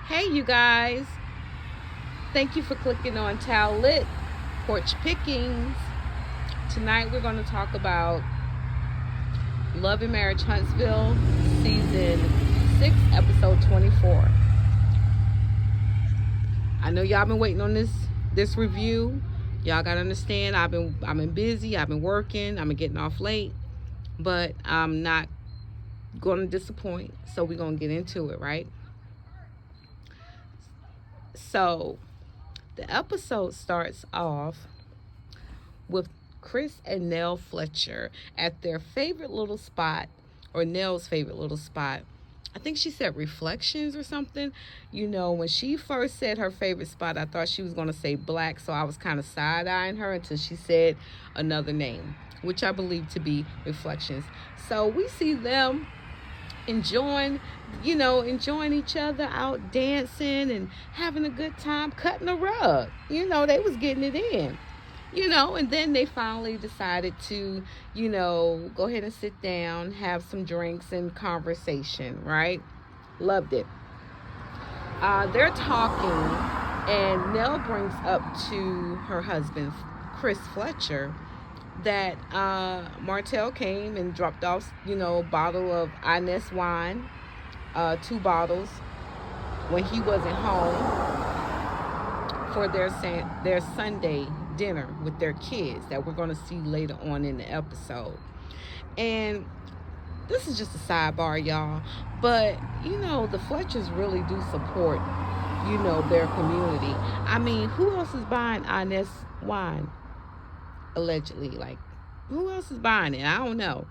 Hey, you guys. Thank you for clicking on Tal Lit Porch Pickings. Tonight we're going to talk about Love and Marriage Huntsville, Season 6, Episode 24. I know y'all been waiting on this review. Y'all got to understand I've been busy, I've been working, I've been getting off late, but I'm not going to disappoint. So we're going to get into it, right? So, the episode starts off with Chris and Nell Fletcher at their favorite little spot, or Nell's favorite little spot. I think she said Reflections or something. When she first said her favorite spot, I thought she was going to say Black, so I was kind of side eyeing her until she said another name, which I believe to be Reflections. So we see them enjoying enjoying each other, out dancing and having a good time, cutting a rug. They was getting it in. And then they finally decided to, go ahead and sit down, have some drinks and conversation, right? Loved it. They're talking, and Nell brings up to her husband, Chris Fletcher, that Martel came and dropped off, a bottle of Ines wine, 2 bottles, when he wasn't home for their Sunday dinner with their kids that we're going to see later on in the episode. And this is just a sidebar, y'all, but the Fletchers really do support, their community. I mean, who else is buying Ines wine? Allegedly, like, who else is buying it? I don't know.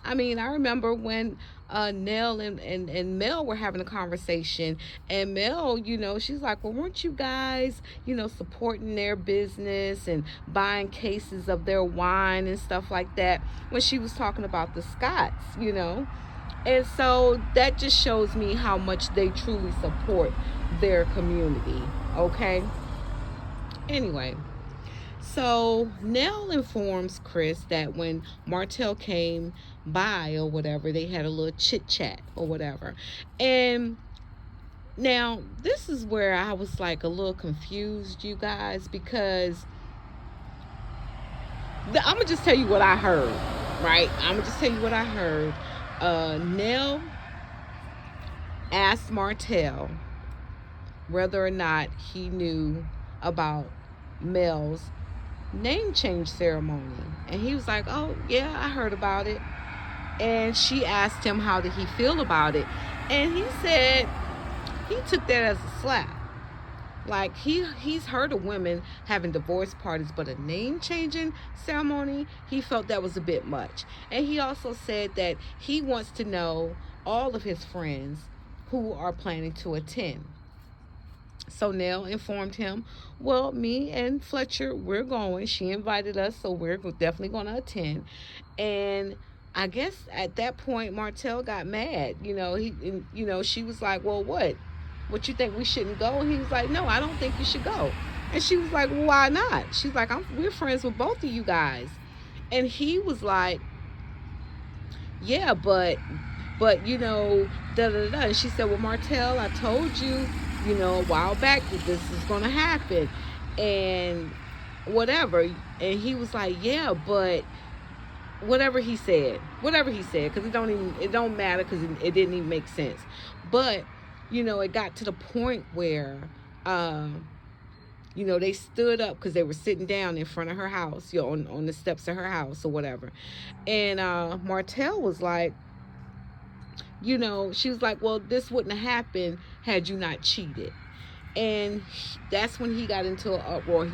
I mean, I remember when Nell and Mel were having a conversation, and Mel, she's like, well, weren't you guys, supporting their business and buying cases of their wine and stuff like that when she was talking about the Scots. And so that just shows me how much they truly support their community, okay? Anyway. So Nell informs Chris that when Martel came by or whatever, they had a little chit chat or whatever. And now this is where I was like a little confused, you guys, because I'm gonna just tell you what I heard, right? I'm gonna just tell you what I heard. Nell asked Martel whether or not he knew about Mel's name change ceremony, and he was like, oh yeah, I heard about it. And she asked him how did he feel about it, and he said he took that as a slap. Like, he's heard of women having divorce parties, but a name changing ceremony, he felt that was a bit much. And he also said that he wants to know all of his friends who are planning to attend. So Nell informed him, well, me and Fletcher, we're going. She invited us, so we're definitely going to attend. And I guess at that point, Martel got mad. She was like, well, what? What, you think we shouldn't go? And he was like, no, I don't think you should go. And she was like, well, why not? She's like, we're friends with both of you guys. And he was like, yeah, but, da da da. And she said, well, Martel, I told you, a while back that this is going to happen and whatever. And he was like, yeah, but whatever he said, because it don't matter, because it didn't even make sense. But, it got to the point where, they stood up because they were sitting down in front of her house, on the steps of her house or whatever. And Martel was like, she was like, well, this wouldn't have happened had you not cheated. And that's when he got into an uproar.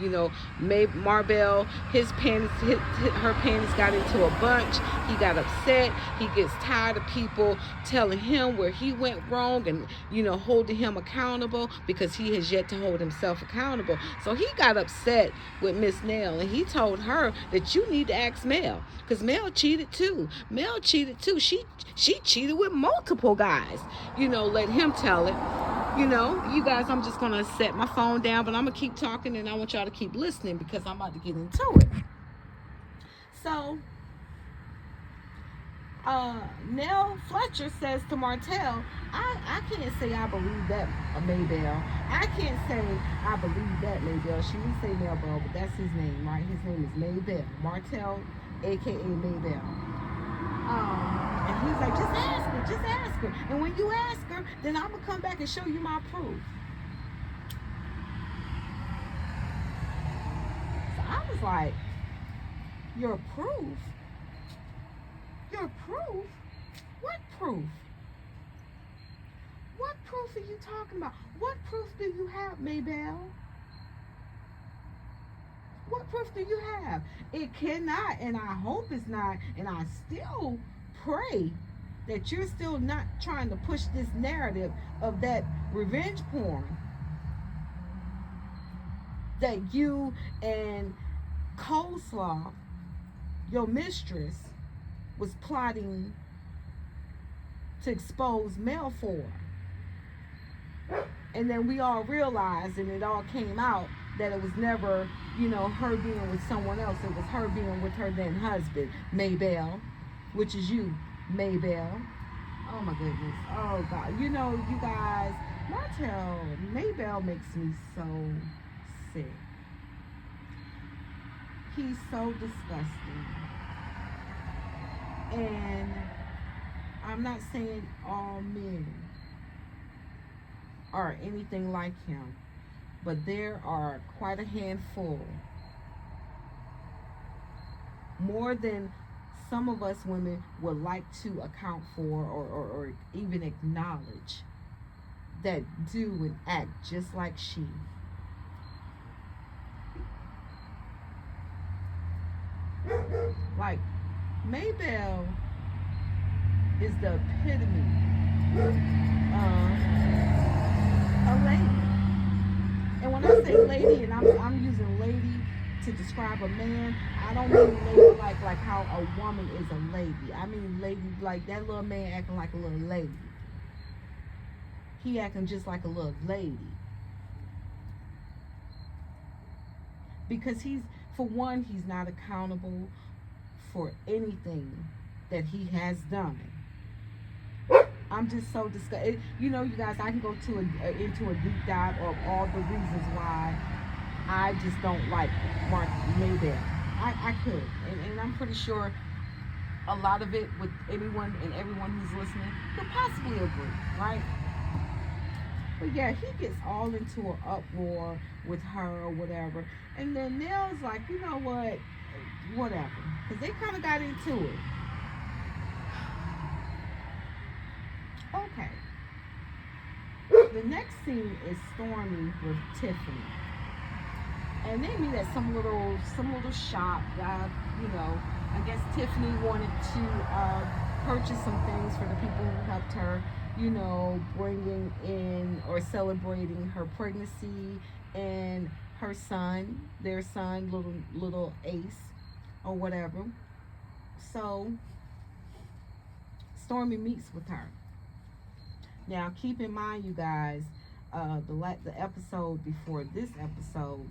Marbella, her panties got into a bunch. He got upset. He gets tired of people telling him where he went wrong and, holding him accountable, because he has yet to hold himself accountable. So he got upset with Miss Nell, and he told her that you need to ask Mel, because Mel cheated too. She cheated with multiple guys. Let him tell it. You guys, I'm just going to set my phone down, but I'm going to keep talking, and I want y'all to keep listening because I'm about to get into it. So, Nell Fletcher says to Martel, I can't say I believe that, Maybell. I can't say I believe that, Maybell. She didn't say Maybell, but that's his name, right? His name is Maybell. Martel, aka Maybell. And he's like, just ask her, just ask her. And when you ask her, then I'm gonna come back and show you my proof. So I was like, your proof? Your proof? What proof? What proof are you talking about? What proof do you have, Maybell? What proof do you have? It cannot, and I hope it's not, and I still pray that you're still not trying to push this narrative of that revenge porn that you and Coleslaw, your mistress, was plotting to expose Mel for. And then we all realized, and it all came out, that it was never, her being with someone else. It was her being with her then husband, Maybell, which is you, Maybell. Oh my goodness. Oh God. You guys, Martel, Maybell makes me so sick. He's so disgusting. And I'm not saying all men are anything like him, but there are quite a handful, more than some of us women would like to account for or even acknowledge, that do and act just like she. Like, Maybell is the epitome of a lady. And when I say lady, and I'm using lady to describe a man, I don't mean lady like how a woman is a lady. I mean lady like that little man acting like a little lady. He acting just like a little lady. Because for one, he's not accountable for anything that he has done. I'm just so disgusted. You guys, I can go into a deep dive of all the reasons why I just don't like Mark Maybell. I could, and I'm pretty sure a lot of it with anyone and everyone who's listening could possibly agree, right? But yeah, he gets all into an uproar with her or whatever, and then Nell's like, you know what, whatever, because they kind of got into it. Okay. The next scene is Stormy with Tiffany, and they meet at some little shop. I guess Tiffany wanted to purchase some things for the people who helped her, bringing in or celebrating her pregnancy and her son, their son, little Ace or whatever. So Stormy meets with her. Now, keep in mind, you guys, the episode before this episode,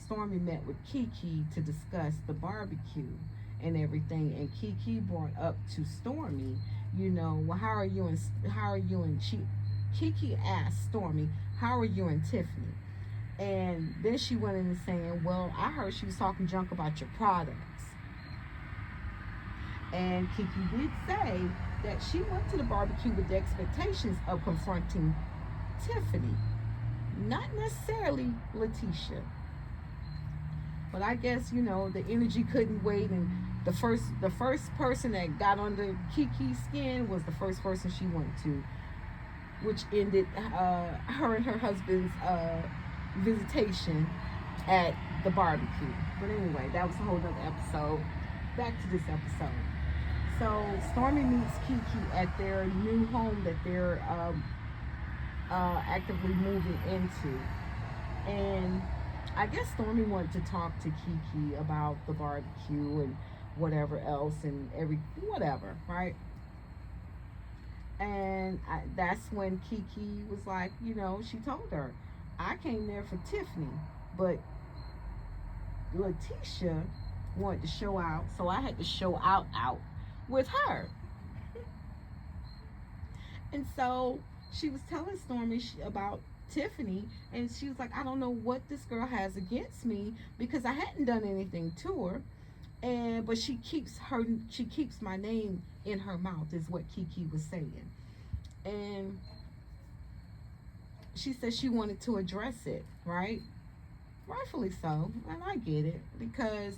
Stormy met with Kiki to discuss the barbecue and everything, and Kiki brought up to Stormy, well, how are you and Kiki asked Stormy, how are you and Tiffany? And then she went in and saying, well, I heard she was talking junk about your products. And Kiki did say that she went to the barbecue with the expectations of confronting Tiffany, not necessarily Letitia. But I guess, the energy couldn't wait, and the first person that got under Kiki's skin was the first person she went to, which ended her and her husband's visitation at the barbecue. But anyway, that was a whole other episode. Back to this episode. So Stormy meets Kiki at their new home that they're actively moving into. And I guess Stormy wanted to talk to Kiki about the barbecue and whatever else and whatever, right? And that's when Kiki was like, she told her, I came there for Tiffany, but Letitia wanted to show out, so I had to show out with her. And so she was telling Stormy about Tiffany, and she was like, I don't know what this girl has against me because I hadn't done anything to her, and but she keeps my name in her mouth, is what Kiki was saying. And she said she wanted to address it, right? Rightfully so, and I get it because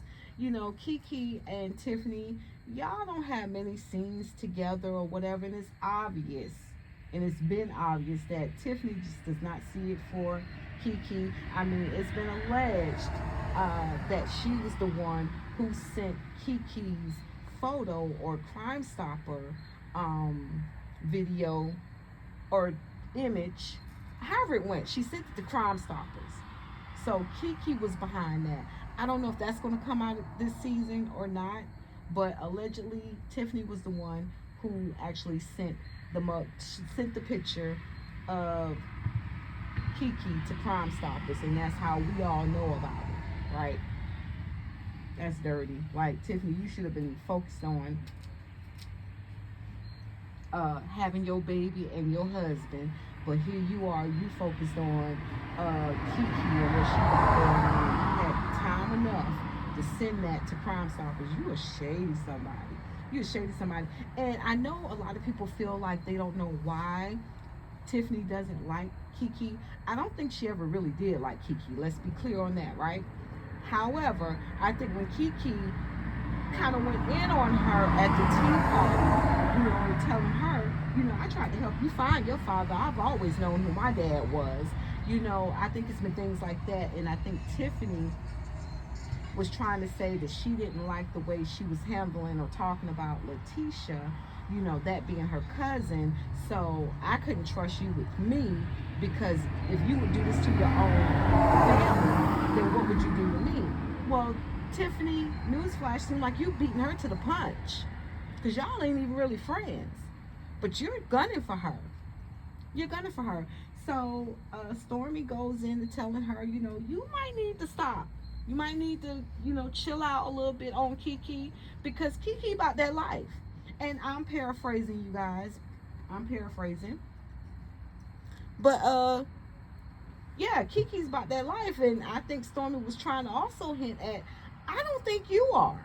Kiki and Tiffany, y'all don't have many scenes together or whatever, and it's obvious, and it's been obvious that Tiffany just does not see it for Kiki. I mean, it's been alleged that she was the one who sent Kiki's photo or Crime Stopper video or image, however it went. She sent it to Crime Stoppers. So Kiki was behind that. I don't know if that's going to come out this season or not, but allegedly Tiffany was the one who actually sent the picture of Kiki to Crime Stoppers, and that's how we all know about it, right? That's dirty. Like, Tiffany, you should have been focused on having your baby and your husband, but here you are, you focused on Kiki and what she got going on. You had time enough to send that to Crime Stoppers. You a shady somebody. You a shady somebody. And I know a lot of people feel like they don't know why Tiffany doesn't like Kiki. I don't think she ever really did like Kiki. Let's be clear on that, right? However, I think when Kiki kind of went in on her at the tea party, telling her, I tried to help you find your father. I've always known who my dad was. I think it's been things like that. And I think Tiffany was trying to say that she didn't like the way she was handling or talking about Letitia, that being her cousin. So I couldn't trust you with me, because if you would do this to your own family, then what would you do to me? Well, Tiffany, newsflash, seemed like you beating her to the punch, because y'all ain't even really friends, but you're gunning for her. You're gunning for her. So Stormy goes into telling her, you might need to stop. You might need to, chill out a little bit on Kiki, because Kiki about that life. And I'm paraphrasing, you guys. I'm paraphrasing. But yeah, Kiki's about that life, and I think Stormy was trying to also hint at, I don't think you are.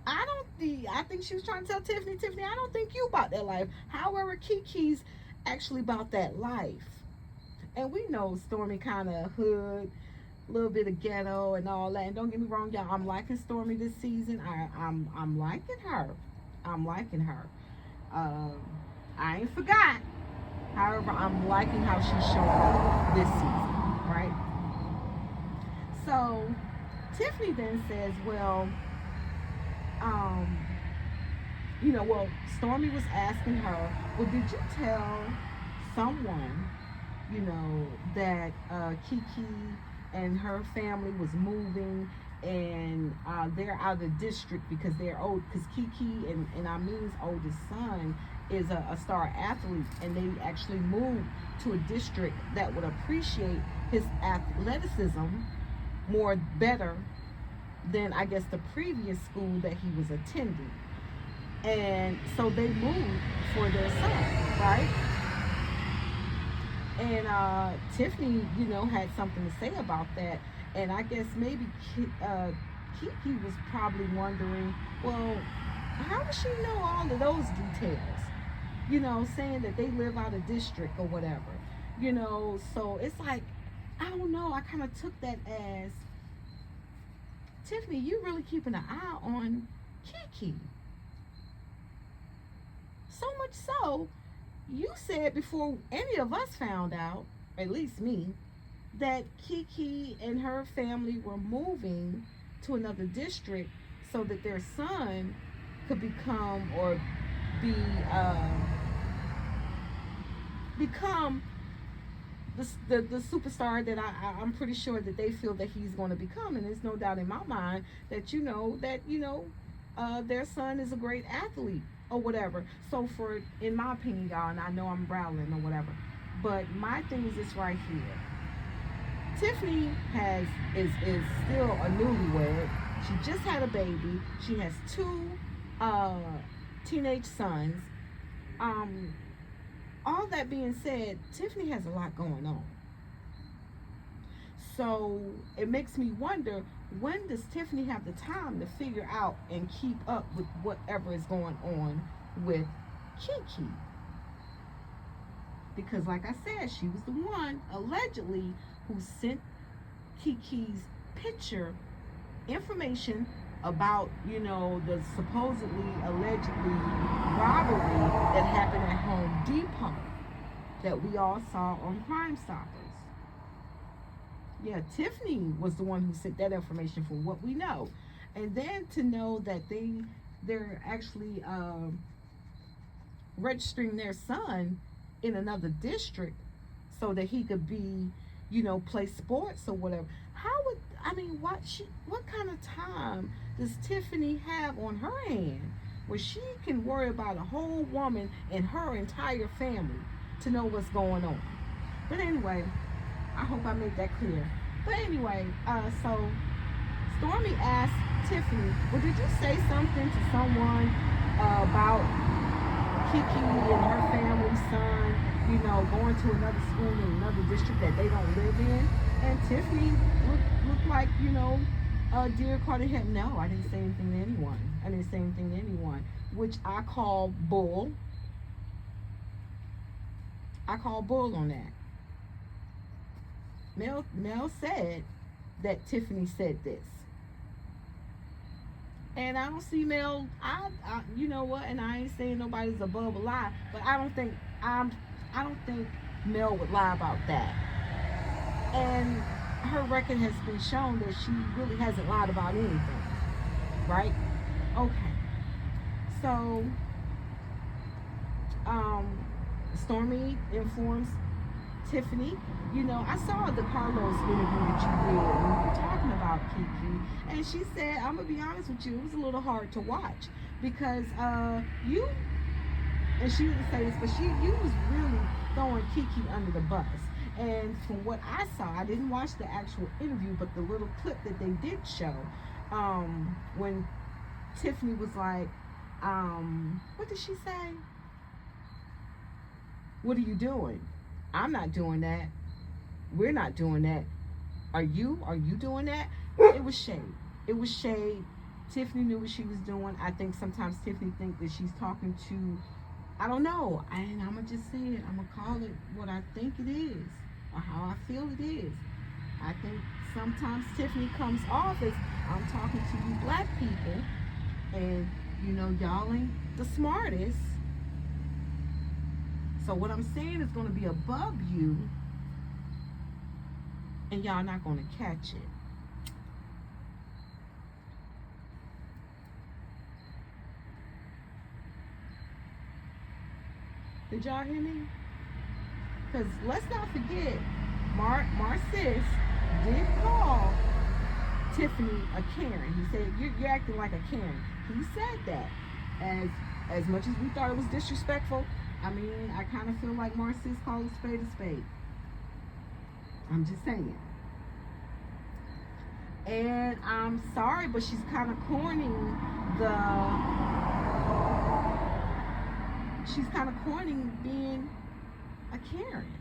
I think she was trying to tell Tiffany, I don't think you about that life. However, Kiki's actually about that life. And we know Stormy kind of hood, a little bit of ghetto and all that. And don't get me wrong, y'all, I'm liking Stormy this season. I'm liking her. I'm liking her. I ain't forgot. However, I'm liking how she's showing up this season, right? So Tiffany then says, well, Stormy was asking her, well, did you tell someone, that Kiki and her family was moving, and they're out of the district because they're old, because Kiki and Amin's oldest son is a star athlete, and they actually moved to a district that would appreciate his athleticism better than, I guess, the previous school that he was attending. And so they moved for their son, right? And Tiffany, had something to say about that. And I guess maybe Kiki was probably wondering, well, how does she know all of those details? Saying that they live out of district or whatever. So it's like, I don't know. I kind of took that as, Tiffany, you really keeping an eye on Kiki. So much so, you said before any of us found out, at least me, that Kiki and her family were moving to another district so that their son could become the superstar that I'm pretty sure that they feel that he's going to become. And there's no doubt in my mind that their son is a great athlete or whatever. So in my opinion, y'all, and I know I'm growling or whatever, but my thing is this right here. Tiffany is still a newlywed. She just had a baby. She has two teenage sons. Um, all that being said, Tiffany has a lot going on. So it makes me wonder, when does Tiffany have the time to figure out and keep up with whatever is going on with Kiki? Because, like I said, she was the one allegedly who sent Kiki's picture information about, the supposedly, allegedly robbery that happened at Home Depot that we all saw on Crime Stoppers. Yeah, Tiffany was the one who sent that information from what we know. And then to know that they're actually registering their son in another district so that he could be, play sports or whatever. What kind of time does Tiffany have on her hand where she can worry about a whole woman and her entire family to know what's going on? But anyway, I hope I made that clear. But anyway, so Stormy asked Tiffany, well, did you say something to someone about Kiki and her family's son, going to another school in another district that they don't live in? And Tiffany looked like, dear Carter had, no, I didn't say anything to anyone. I didn't say anything to anyone, which I call bull. I call bull on that. Mel said that Tiffany said this. And I don't see Mel, you know what, and I ain't saying nobody's above a lie, but I don't think Mel would lie about that. And her record has been shown that she really hasn't lied about anything. Right? Okay. So Stormy informs Tiffany, I saw the Carlos interview that you did when you were talking about Kiki, and she said, I'm gonna be honest with you, it was a little hard to watch because you, and she didn't say this, but you was really throwing Kiki under the bus. And from what I saw, I didn't watch the actual interview, but the little clip that they did show, when Tiffany was like, what did she say? What are you doing? I'm not doing that. We're not doing that. Are you doing that? It was shade. It was shade. Tiffany knew what she was doing. I think sometimes Tiffany thinks that she's talking to, I don't know. And I'm going to just say it. I'm going to call it what I think it is or how I feel it is. I think sometimes Tiffany comes off as, I'm talking to you black people and, y'all ain't the smartest. So what I'm saying is going to be above you, and y'all not going to catch it. Did y'all hear me? Because let's not forget, Marcis did call Tiffany a Karen. He said, you're acting like a Karen. He said that. As much as we thought it was disrespectful, I kind of feel like Marcis called a spade a spade. I'm just saying. And I'm sorry, but she's kind of corning being a Karen.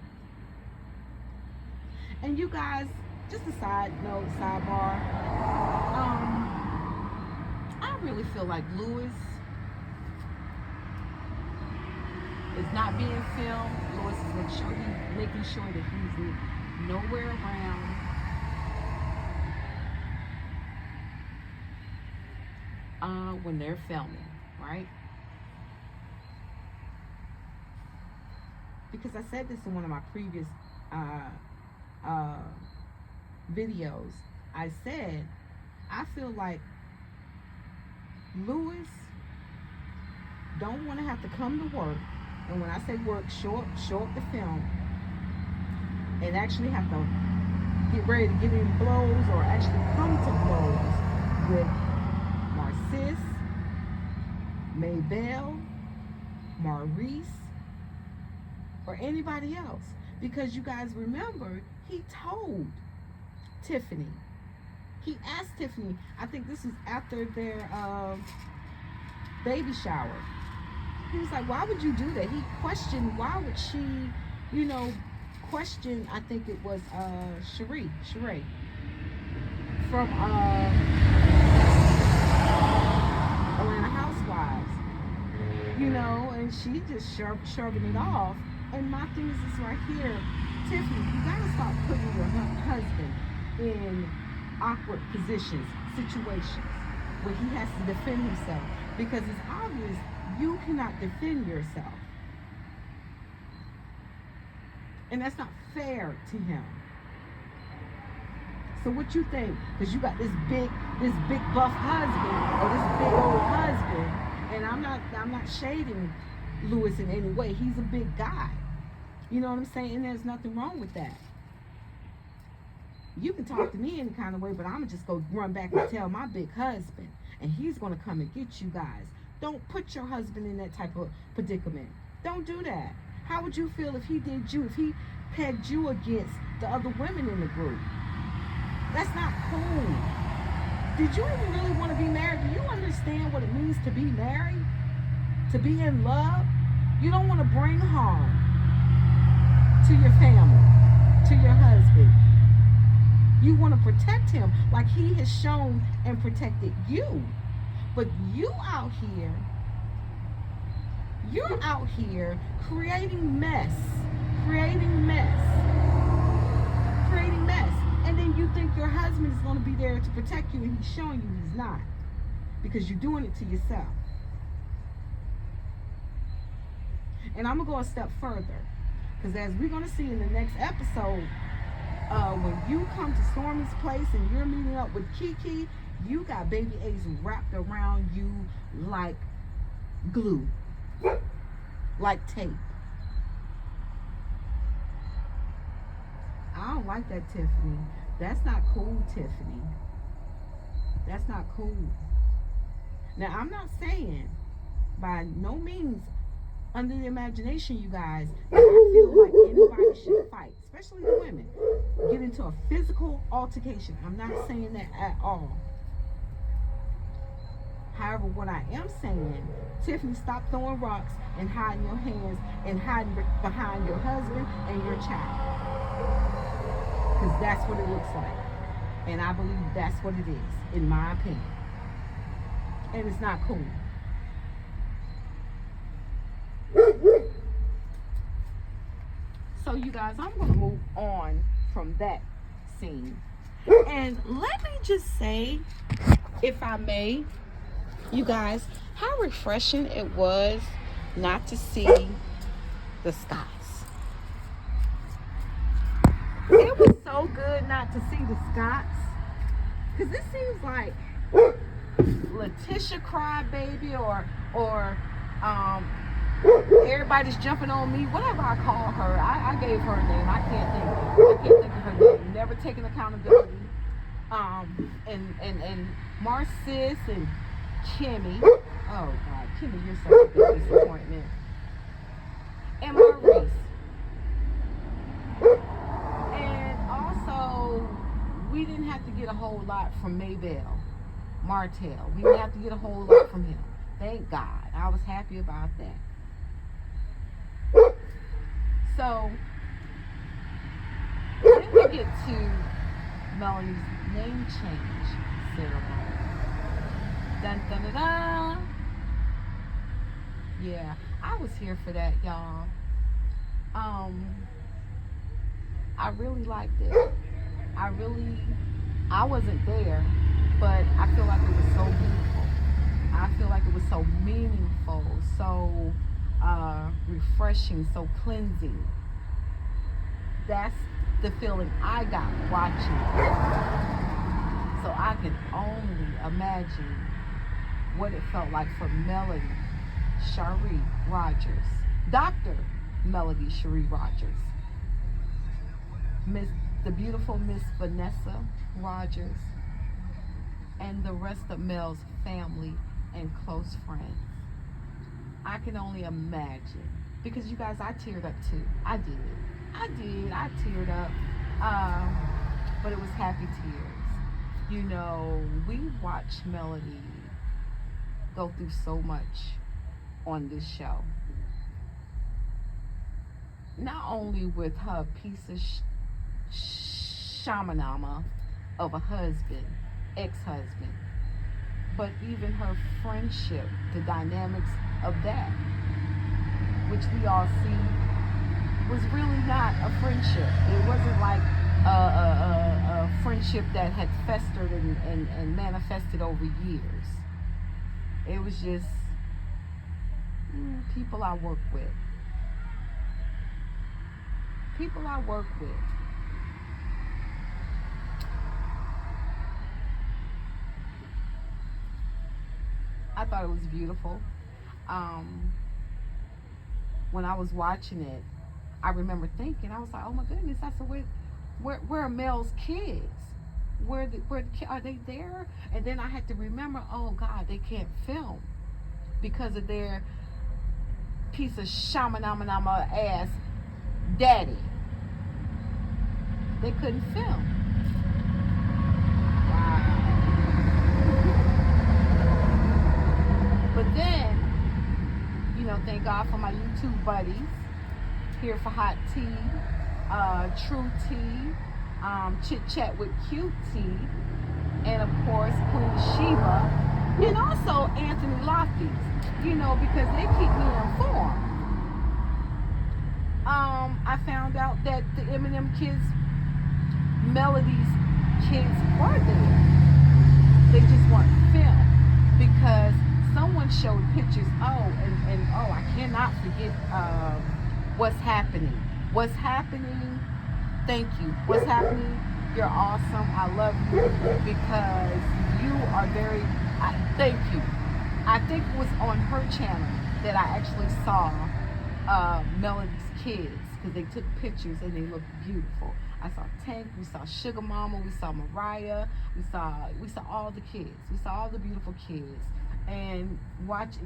And you guys, just a side note, sidebar. I really feel like Lewis is not being filmed. Lewis is making sure that he's nowhere around. When they're filming, right? Because I said this in one of my previous videos. I said, I feel like Lewis don't want to have to come to work, and when I say work, show up the film, and actually have to get ready to get in blows or actually come to blows with Marcis, Mabel, Maurice, or anybody else. Because you guys remember, he told Tiffany, he asked Tiffany, I think this was after their baby shower, He was like, why would you do that? He questioned, why would she, you know, question, I think it was Sheree from Atlanta Housewives, you know, and she just shoving it off. And my thing is this right here, Tiffany, you gotta stop putting your husband in awkward positions, situations where he has to defend himself, because it's obvious you cannot defend yourself, and that's not fair to him. So what you think? Because you got this big buff husband, or this big old husband, and I'm not shading Lewis in any way. He's a big guy. You know what I'm saying? And there's nothing wrong with that. You can talk to me any kind of way, but I'm gonna just go run back and tell my big husband, and he's gonna come and get you guys. Don't put your husband in that type of predicament. Don't do that. How would you feel if he did you, if he pegged you against the other women in the group? That's not cool. Did you even really want to be married? Do you understand what it means to be married? To be in love? You don't want to bring harm to your family, to your husband. You want to protect him like he has shown and protected you. But you're out here creating mess. And then you think your husband is going to be there to protect you, and he's showing you he's not, because you're doing it to yourself. And I'm going to go a step further, because as we're going to see in the next episode, when you come to Stormy's place and you're meeting up with Kiki, you got Baby Ace wrapped around you like glue, like tape. I don't like that, Tiffany. That's not cool, Tiffany. That's not cool. Now, I'm not saying by no means under the imagination, you guys, that I feel like anybody should fight, especially the women, get into a physical altercation. I'm not saying that at all. However, what I am saying, Tiffany, stop throwing rocks and hiding your hands and hiding behind your husband and your child. Because that's what it looks like. And I believe that's what it is, in my opinion. And it's not cool. So you guys, I'm going to move on from that scene. And let me just say, if I may, you guys, how refreshing it was not to see the Scotts. It was so good not to see the Scotts, because it seems like Letitia Crybaby or everybody's jumping on me, whatever I call her. I gave her a name. I can't think of her name. Never taking accountability. And Marcis and Kimmy. Oh God, Kimmy, you're such a big disappointment. And Maurice. And also, we didn't have to get a whole lot from Martel. We didn't have to get a whole lot from him. Thank God. I was happy about that. So, then we get to Melanie's name change ceremony. Dun dun dun dun. Yeah, I was here for that, y'all. I really liked it. I wasn't there, but I feel like it was so beautiful. I feel like it was so meaningful, so refreshing, so cleansing. That's the feeling I got watching it. So I can only imagine what it felt like for Melody Cherie Rogers, Dr. Melody Cherie Rogers, the beautiful Miss Vanessa Rogers, and the rest of Mel's family and close friends. I can only imagine, because you guys, I teared up too. I teared up, but it was happy tears. You know, we watched Melody go through so much on this show. Not only with her piece of shamanama of a husband, ex-husband, but even her friendship, the dynamics of that, which we all see was really not a friendship. It wasn't like a friendship that had festered and manifested over years. It was just people I work with. People I work with. I thought it was beautiful. When I was watching it, I remember thinking, I was like, oh my goodness, I said, where are Mel's kids? Are they there? And then I had to remember, oh God, they can't film because of their piece of shamanama ass daddy. They couldn't film. Wow. But then, thank God for my YouTube buddies here for Hot Tea, True Tea, Chit Chat with Cute Tea, and of course Queen Sheba, and also Anthony Lofties, because they keep me informed. I found out that the Eminem kids, Melody's kids were there. They just weren't filmed because someone showed pictures. And I cannot forget what's happening. What's happening? Thank you. What's happening? You're awesome. I love you because you are very. Thank you. I think it was on her channel that I actually saw Melody's kids because they took pictures and they looked beautiful. I saw Tank, we saw Sugar Mama, we saw Mariah, we saw all the kids, we saw all the beautiful kids, and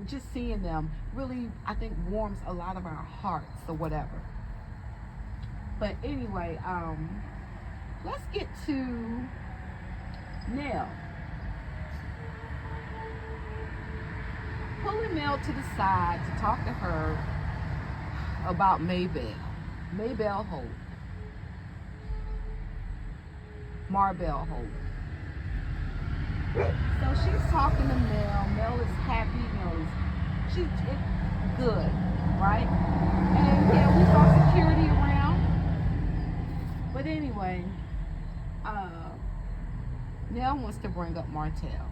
just seeing them really, I think, warms a lot of our hearts or whatever. But anyway, let's get to Nell. Pulling Nell to the side to talk to her about Maybelle Holt. Marbella Holt. So she's talking to Mel. Mel is happy. She's good, right? And yeah, we saw security around. But anyway, Nell wants to bring up Marbell.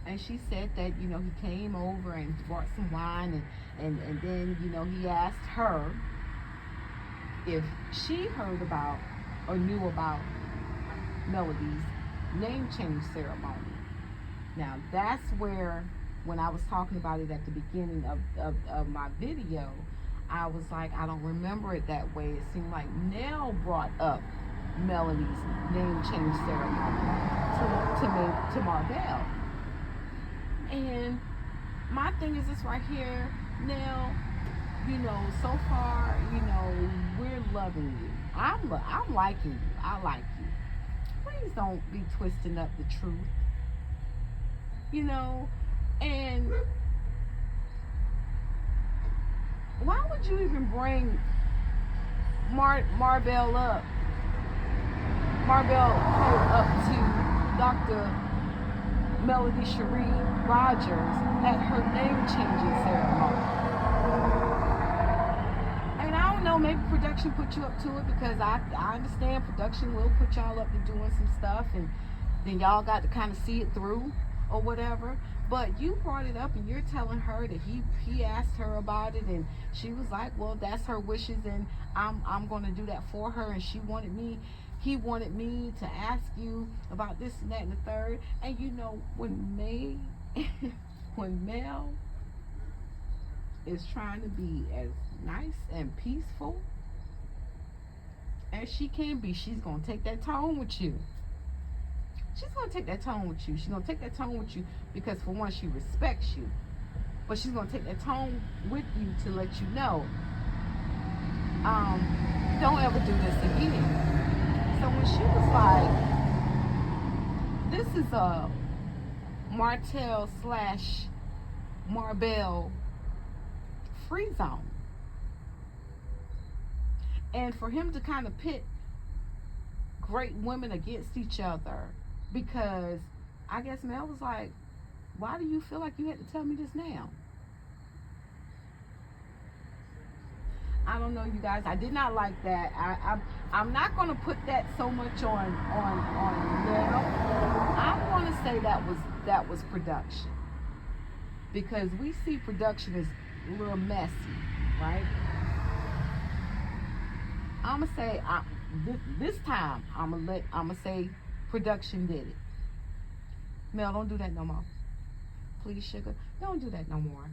And she said that, he came over and brought some wine and then, he asked her if she heard about or knew about Melody's name change ceremony. Now that's where, when I was talking about it at the beginning of my video, I was like, I don't remember it that way. It seemed like Nell brought up Melody's name change ceremony to Marbell. And my thing is this right here, Nell, so far, we're loving you. I'm liking you. I like you. Please don't be twisting up the truth. And why would you even bring Marbell up to Dr. Melody Cherie Rogers at her name changing ceremony? And I don't know, maybe production put you up to it, because I understand production will put y'all up to doing some stuff, and then y'all got to kind of see it through or whatever. But you brought it up and you're telling her that he asked her about it, and she was like, well, that's her wishes, and I'm going to do that for her, and he wanted me to ask you about this and that and the third. And when Mel is trying to be as nice and peaceful as she can be, she's going to take that tone with you. She's going to take that tone with you. She's going to take that tone with you because, for one, she respects you. But she's going to take that tone with you to let you know, don't ever do this again. So when she was like, this is Martel slash Marbella free zone. And for him to kind of pit great women against each other, because I guess Mel was like, why do you feel like you had to tell me this now? I don't know, you guys. I did not like that. I'm not going to put that so much on Mel. I'm going to say that was production, because we see production as a little messy, right? I'm gonna say this time I'm gonna say production did it. Mel, don't do that no more. Please, sugar, don't do that no more.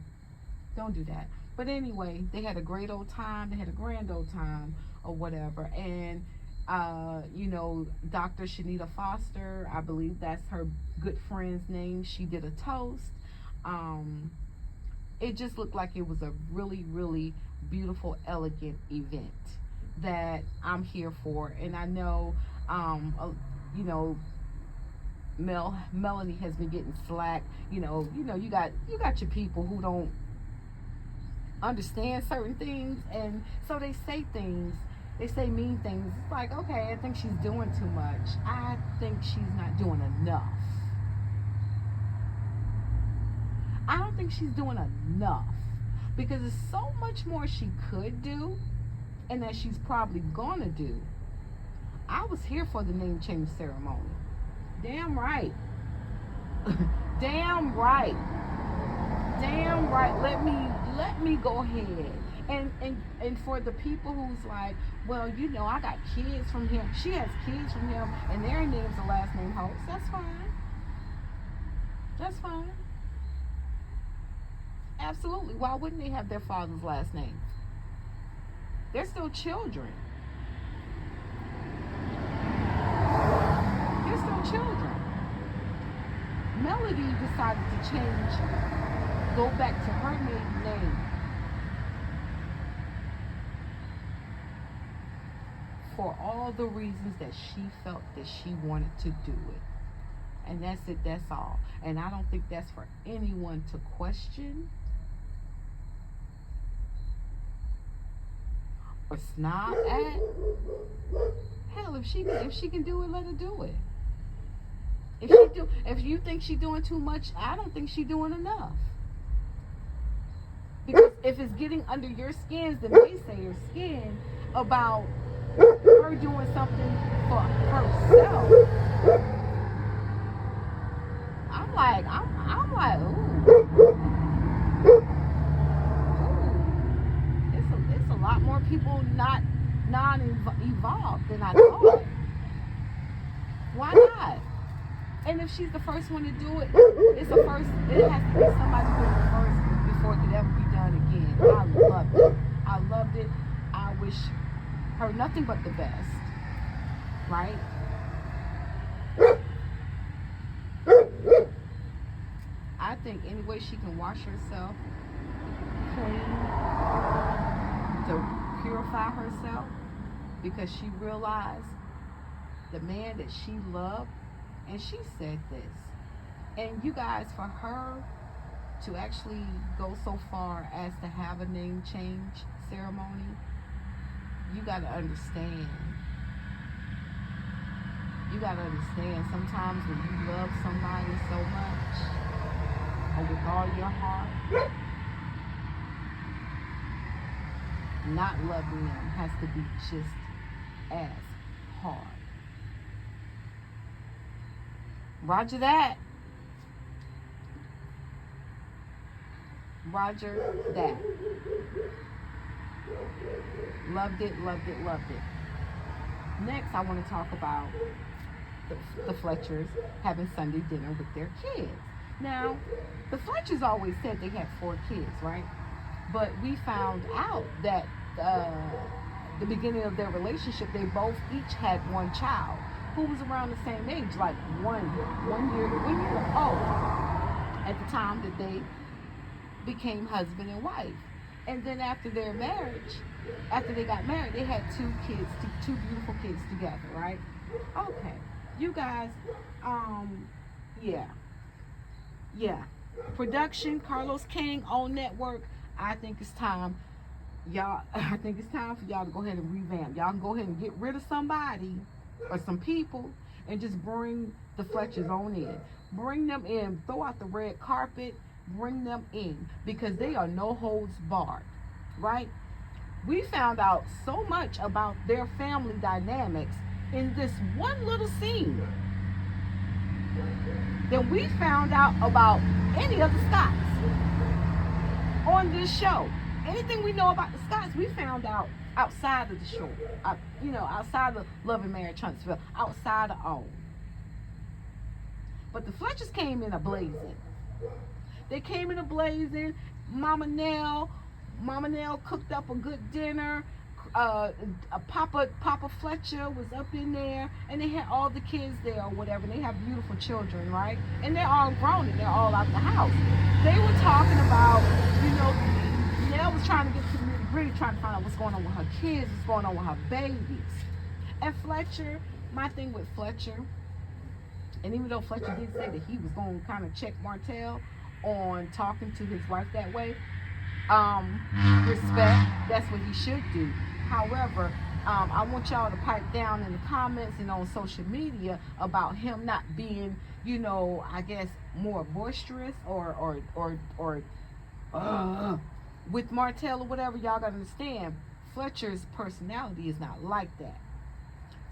Don't do that. But anyway, they had a great old time. They had a grand old time or whatever. And Dr. Shanita Foster, I believe that's her good friend's name. She did a toast. It just looked like it was a really, really beautiful, elegant event that I'm here for. And I know, Melanie has been getting slack. You got your people who don't understand certain things, and so they say things. They say mean things. It's like, okay, I think she's doing too much. I think she's not doing enough. I don't think she's doing enough, because there's so much more she could do, and that she's probably gonna do. I was here for the name change ceremony. Damn right. Damn right. Damn right. Let me go ahead. And for the people who's like, well, I got kids from him. She has kids from him, and their name's the last name Holtz. That's fine. That's fine. Absolutely. Why wouldn't they have their father's last name? They're still children. They're still children. Melody decided to go back to her maiden name for all the reasons that she felt that she wanted to do it. And that's it, that's all. And I don't think that's for anyone to question or snob at. Hell, if she can do it, let her do it. If you think she's doing too much, I don't think she's doing enough. Because if it's getting under your skins, the naysayer's skin, about her doing something for herself, I'm like, it's a lot more people not non-evolved than I thought. Why not? And if she's the first one to do it, it's the first. It has to be somebody who did it first before it could ever be done again. I loved it. I loved it. I wish her nothing but the best. Right? I think any way she can wash herself clean, to purify herself, because she realized the man that she loved, and she said this. And you guys, for her to actually go so far as to have a name change ceremony, you got to understand. You got to understand, sometimes when you love somebody so much, or with all your heart, not loving them has to be just as hard. Roger that. Roger that. Loved it, loved it, loved it. Next, I want to talk about the Fletchers having Sunday dinner with their kids. Now, the Fletchers always said they had 4 kids, right? But we found out that the beginning of their relationship, they both each had one child who was around the same age, like one year old at the time that they became husband and wife. And then after their marriage, after they got married, they had 2 kids, 2 beautiful kids together, right? Okay, you guys, yeah. Yeah. Production, Carlos King on network. I think it's time, y'all. I think it's time for y'all to go ahead and revamp. Y'all can go ahead and get rid of somebody or some people and just bring the Fletchers on in. Bring them in. Throw out the red carpet. Bring them in because they are no holds barred, right? We found out so much about their family dynamics in this one little scene than we found out about any of the Scotts on this show. Anything we know about the Scotts, we found out outside of the show. Outside of Love and Marriage Huntsville, outside of OWN. But the Fletchers came in a blazing. They came in a blazing. Mama Nell cooked up a good dinner. Papa Fletcher was up in there, and they had all the kids there or whatever. They have beautiful children, right? And they're all grown and they're all out the house. They were talking about, Nell was trying to get to the nitty-gritty, trying to find out what's going on with her kids, what's going on with her babies. And Fletcher, my thing with Fletcher, and even though Fletcher did say that he was going to kind of check Martel on talking to his wife that way, respect, that's what he should do. However, I want y'all to pipe down in the comments and on social media about him not being, I guess more boisterous or with Martel or whatever. Y'all gotta understand, Fletcher's personality is not like that.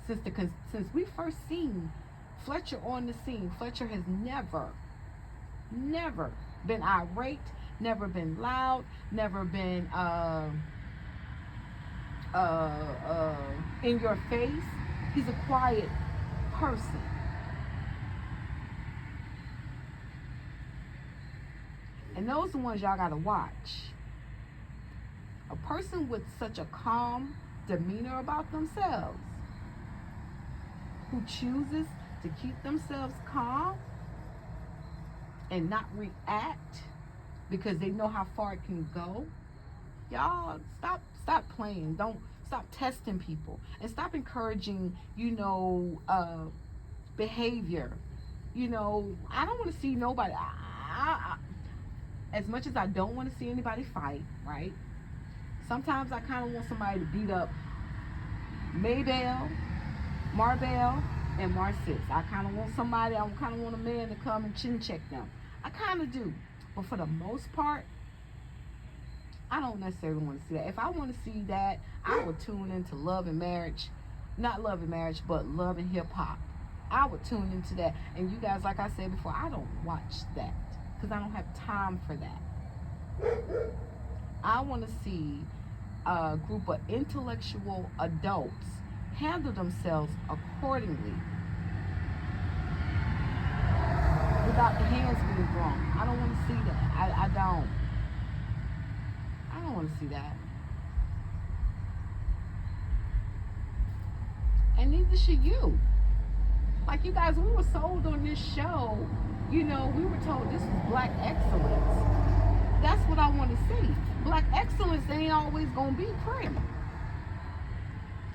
Since we first seen Fletcher on the scene, Fletcher has never been irate, never been loud, never been in your face. He's a quiet person. And those are the ones y'all gotta watch. A person with such a calm demeanor about themselves, who chooses to keep themselves calm and not react because they know how far it can go. Y'all stop playing. Don't stop testing people and stop encouraging, behavior. I don't want to see nobody. As much as I don't want to see anybody fight, right? Sometimes I kind of want somebody to beat up Marbella, and Marcus. I kind of want a man to come and chin check them. I kind of do. But for the most part, I don't necessarily want to see that. If I want to see that, I would tune into Love and Marriage. Not Love and Marriage, but Love and Hip Hop. I would tune into that. And you guys, like I said before, I don't watch that because I don't have time for that. I want to see a group of intellectual adults handle themselves accordingly without the hands being thrown. I don't want to see that. I don't want to see that. And neither should you. Like, you guys, we were sold on this show, we were told this was black excellence. That's what I want to see. Black excellence ain't always going to be pretty.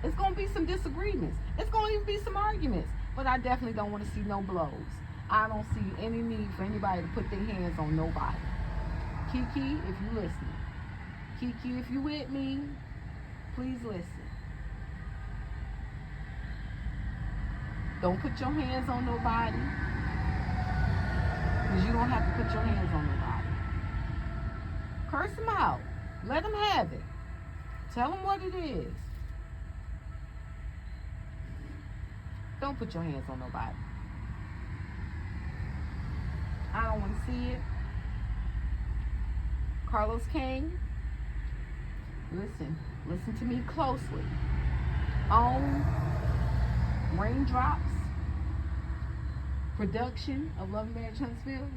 It's going to be some disagreements. It's going to even be some arguments. But I definitely don't want to see no blows. I don't see any need for anybody to put their hands on nobody. Kiki, if you listening. Kiki, if you with me, please listen. Don't put your hands on nobody. Because you don't have to put your hands on nobody. Curse them out. Let them have it. Tell them what it is. Don't put your hands on nobody. I don't want to see it. Carlos King, listen to me closely. OWN, Raindrops, production of Love and Marriage Huntsville.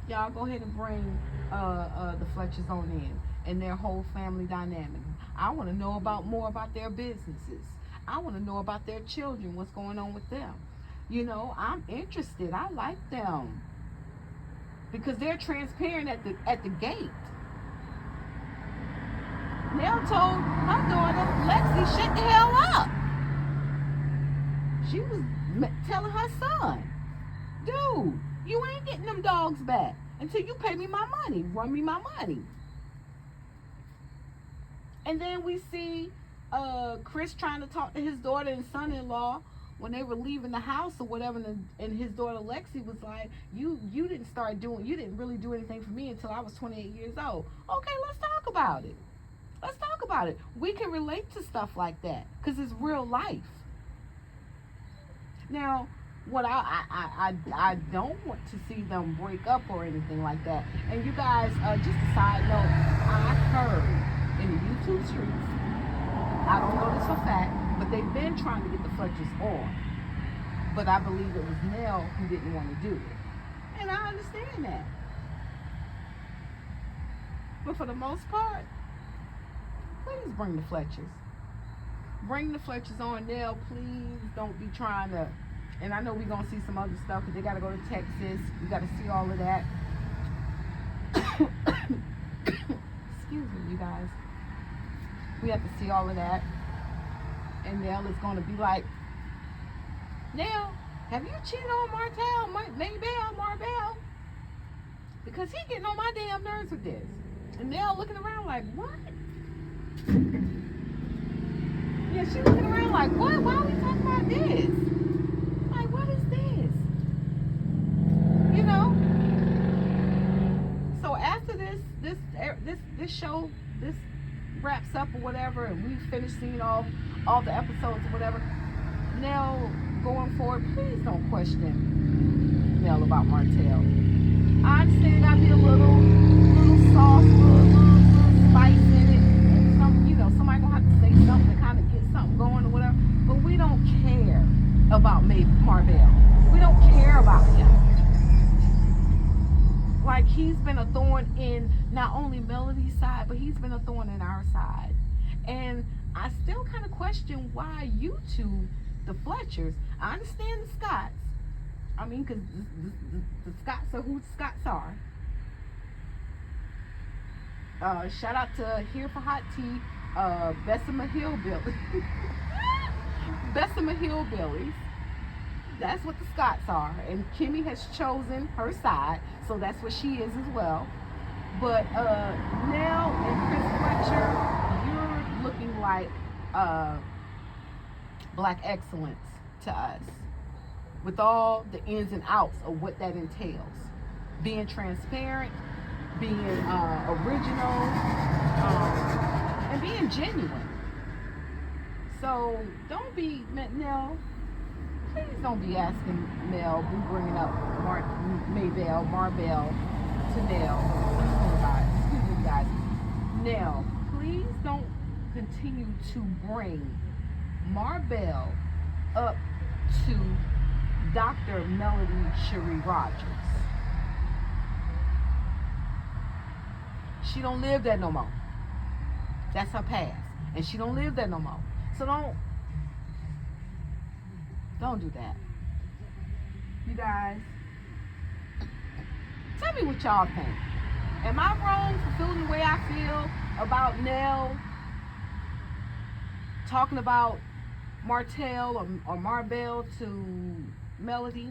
Y'all go ahead and bring the Fletchers on in and their whole family dynamic. I want to know more about their businesses. I want to know about their children, what's going on with them. I'm interested. I like them because they're transparent at the gate. Nell told her daughter, Lexi, shut the hell up. She was telling her son, dude, You ain't getting them dogs back until you pay me my money, run me my money. And then we see Chris trying to talk to his daughter and son-in-law when they were leaving the house or whatever, and his daughter Lexi was like, you didn't really do anything for me until I was 28 years old. Okay, let's talk about it. Let's talk about it. We can relate to stuff like that because it's real life. Now, what I don't want to see them break up or anything like that. And you guys, just a side note, I heard in the YouTube streets, I don't know this for fact, but they've been trying to get the Fletchers on. But I believe it was Nell who didn't want to do it. And I understand that. But for the most part, please bring the Fletchers. Bring the Fletchers on. Nell, please don't be trying to. And I know we're going to see some other stuff because they got to go to Texas. We got to see all of that. Excuse me, you guys. We have to see all of that. And Nell is going to be like, Nell, have you cheated on Martel, Marbella? Because he getting on my damn nerves with this. And Nell looking around like, what? Yeah, she looking around like, what? Why are we talking about this? Like, what is this? You know? So after this show, this wraps up or whatever, and we finish seeing all the episodes or whatever, Nell, going forward, please don't question Nell about Martel. I understand gotta be a little sauce, little spice in it, and somebody gonna have to say something to kind of get something going or whatever. But we don't care about Marbell. We don't care about him. Like, he's been a thorn in not only Melody's side, but he's been a thorn in our side. And I still kind of question why you two, the Fletchers, I understand the Scotts. I mean, because the Scotts are who the Scotts are. Shout out to Here for Hot Tea, Bessemer Hillbillies. Bessemer Hillbillies. That's what the Scotts are. And Kimmy has chosen her side, so that's what she is as well. But Nell and Chris Fletcher, you're looking like Black excellence to us, with all the ins and outs of what that entails. Being transparent, being original, and being genuine. So don't be, Nell, please don't be asking Nell, be bringing up Marbell to Nell. Excuse me, guys. Nell, please don't continue to bring Marbell up to Dr. Melody Cherie Rogers. She don't live there no more. That's her past. And she don't live there no more. So don't do that. You guys, tell me what y'all think. Am I wrong for feeling the way I feel about Nell talking about Martel or Marbell to Melody?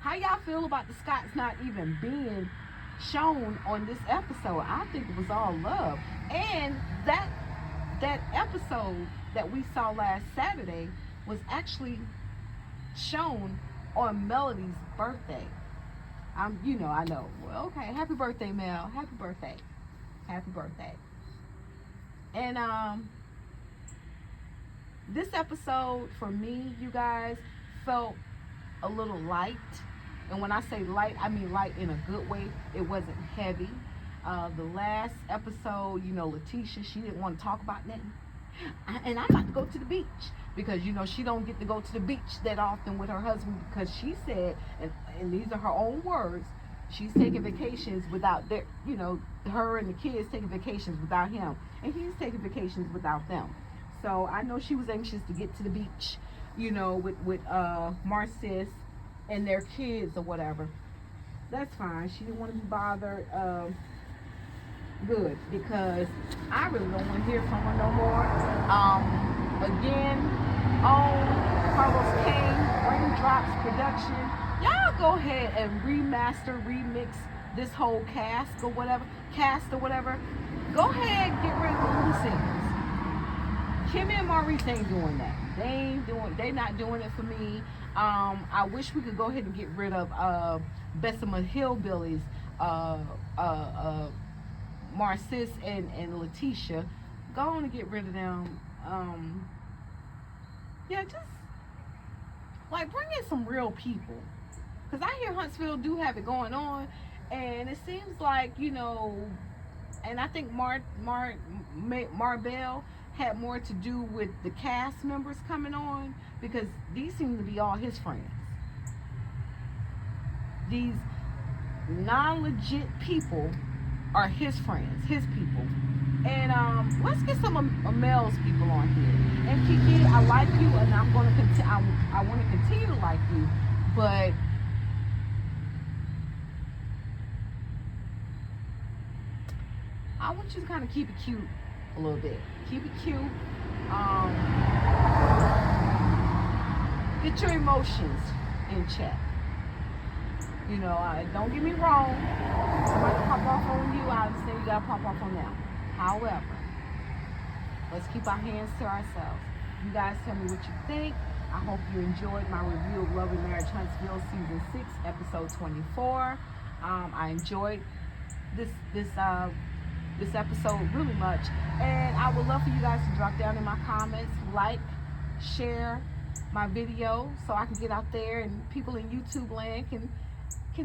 How y'all feel about the Scotts not even being shown on this episode? I think it was all love. And that episode that we saw last Saturday was actually shown on Melody's birthday. I know. Well, okay. Happy birthday, Mel. Happy birthday. Happy birthday. And this episode for me, you guys, felt a little light. And when I say light, I mean light in a good way. It wasn't heavy. The last episode, Letitia, she didn't want to talk about nothing. And I'm about to go to the beach. Because, she don't get to go to the beach that often with her husband. Because she said, and these are her own words, she's taking vacations without her and the kids taking vacations without him. And he's taking vacations without them. So I know she was anxious to get to the beach, with Marcis and their kids or whatever. That's fine. She didn't want to be bothered. Good, because I really don't want to hear from her no more. Again, on Carlos Kane, Raindrops Production. go ahead and remaster, remix this whole cast or whatever. Go ahead and get rid of the loose ends. Kim and Maurice ain't doing that. They not doing it for me. I wish we could go ahead and get rid of Bessemer Hillbillies, Marcis and Letitia. Go on and get rid of them. Yeah, just like bring in some real people. Because I hear Huntsville do have it going on, and it seems like, and I think Marbell had more to do with the cast members coming on, because these seem to be all his friends. These non-legit people are his friends, his people. And let's get some of Mel's people on here. And Kiki, I like you, and I'm going to continue. I want to continue to like you, but I want you to kind of keep it cute a little bit. Keep it cute. Get your emotions in check. Don't get me wrong. Somebody pop off on you, I understand you gotta pop off on them. However, let's keep our hands to ourselves. You guys tell me what you think. I hope you enjoyed my review of Love and Marriage Huntsville Season 6, Episode 24. I enjoyed this episode really much, and I would love for you guys to drop down in my comments, like, share my video, so I can get out there and people in YouTube land can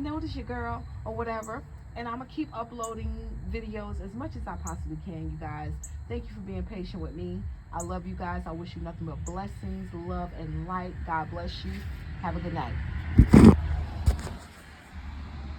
notice your girl or whatever. And I'm gonna keep uploading videos as much as I possibly can, you guys. Thank you for being patient with me. I love you guys. I wish you nothing but blessings, love, and light. God bless you. Have a good night.